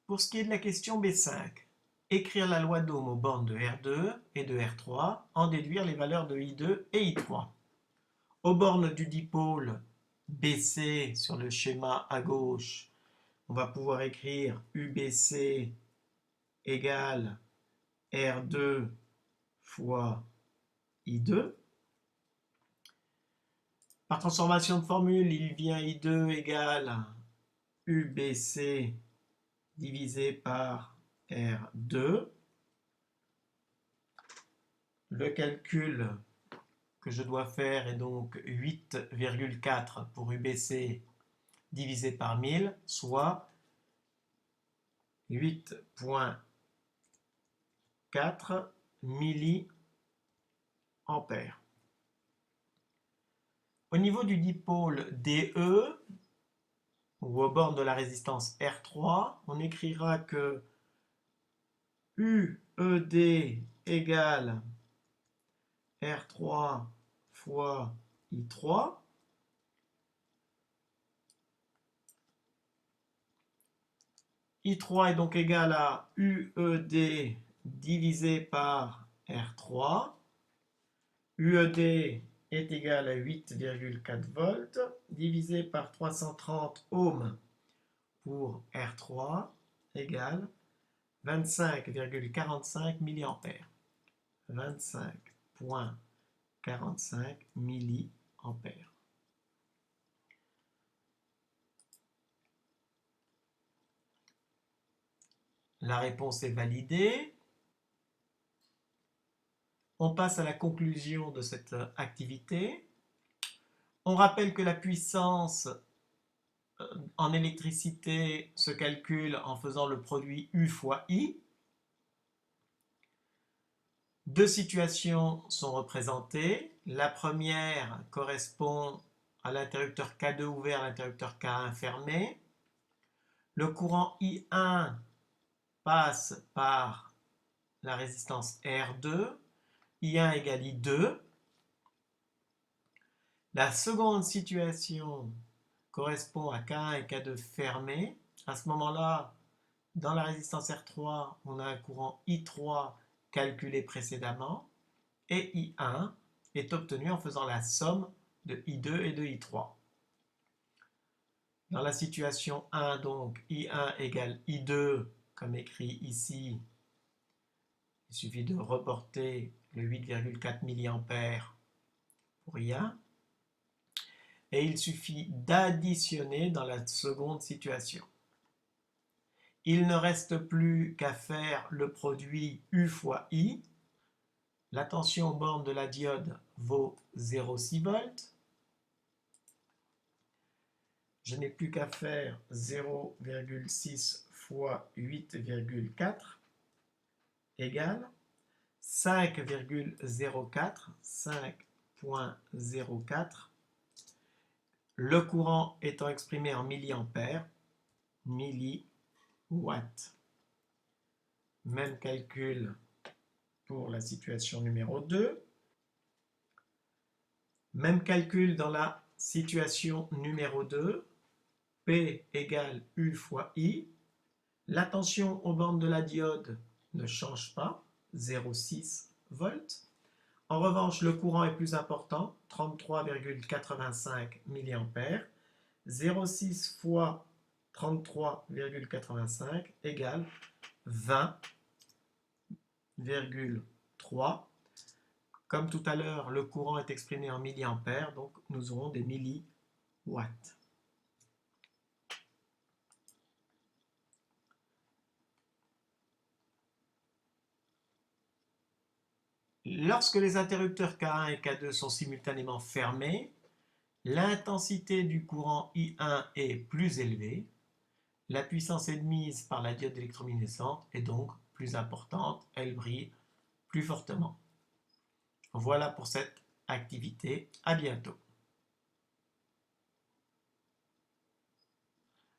Pour ce qui est de la question B5, écrire la loi d'Ohm aux bornes de R2 et de R3, en déduire les valeurs de I2 et I3. Aux bornes du dipôle BC sur le schéma à gauche, on va pouvoir écrire UBC égale R2 fois I2. Par transformation de formule, il vient I2 égale UBC divisé par R2. Le calcul que je dois faire est donc 8,4 pour UBC divisé par 1000, soit 8,4 milliampères. Au niveau du dipôle DE, ou aux bornes de la résistance R3, on écrira que UED égale R3 fois I3. I3 est donc égal à UED divisé par R3. UED est égal à 8,4 volts divisé par 330 ohms pour R3 égale 25,45 milliampères. 25,45 milliampères. La réponse est validée. On passe à la conclusion de cette activité. On rappelle que la puissance en électricité se calcule en faisant le produit U fois I. Deux situations sont représentées. La première correspond à l'interrupteur K2 ouvert, l'interrupteur K1 fermé. Le courant I1 passe par la résistance R2. I1 égale I2. La seconde situation correspond à K1 et K2 fermés. À ce moment-là, dans la résistance R3, on a un courant I3 calculé précédemment et I1 est obtenu en faisant la somme de I2 et de I3. Dans la situation 1, donc, I1 égale I2, comme écrit ici, il suffit de reporter le 8,4 mA pour I1. Et il suffit d'additionner dans la seconde situation. Il ne reste plus qu'à faire le produit U fois I. La tension aux bornes de la diode vaut 0,6 volts. Je n'ai plus qu'à faire 0,6 fois 8,4 égale 5,04. 5,04. Le courant étant exprimé en milliampères, milliwatts. Même calcul pour la situation numéro 2. Même calcul dans la situation numéro 2. P égale U fois I. La tension aux bornes de la diode ne change pas, 0,6 volts. En revanche, le courant est plus important, 33,85 mA. 0,6 fois 33,85 égale 20,3. Comme tout à l'heure, le courant est exprimé en milliampères, donc nous aurons des milliwatts. Lorsque les interrupteurs K1 et K2 sont simultanément fermés, l'intensité du courant I1 est plus élevée. La puissance émise par la diode électroluminescente est donc plus importante, elle brille plus fortement. Voilà pour cette activité, à bientôt.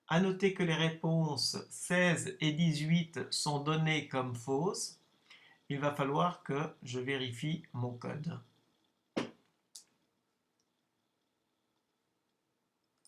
À noter que les réponses 16 et 18 sont données comme fausses. Il va falloir que je vérifie mon code.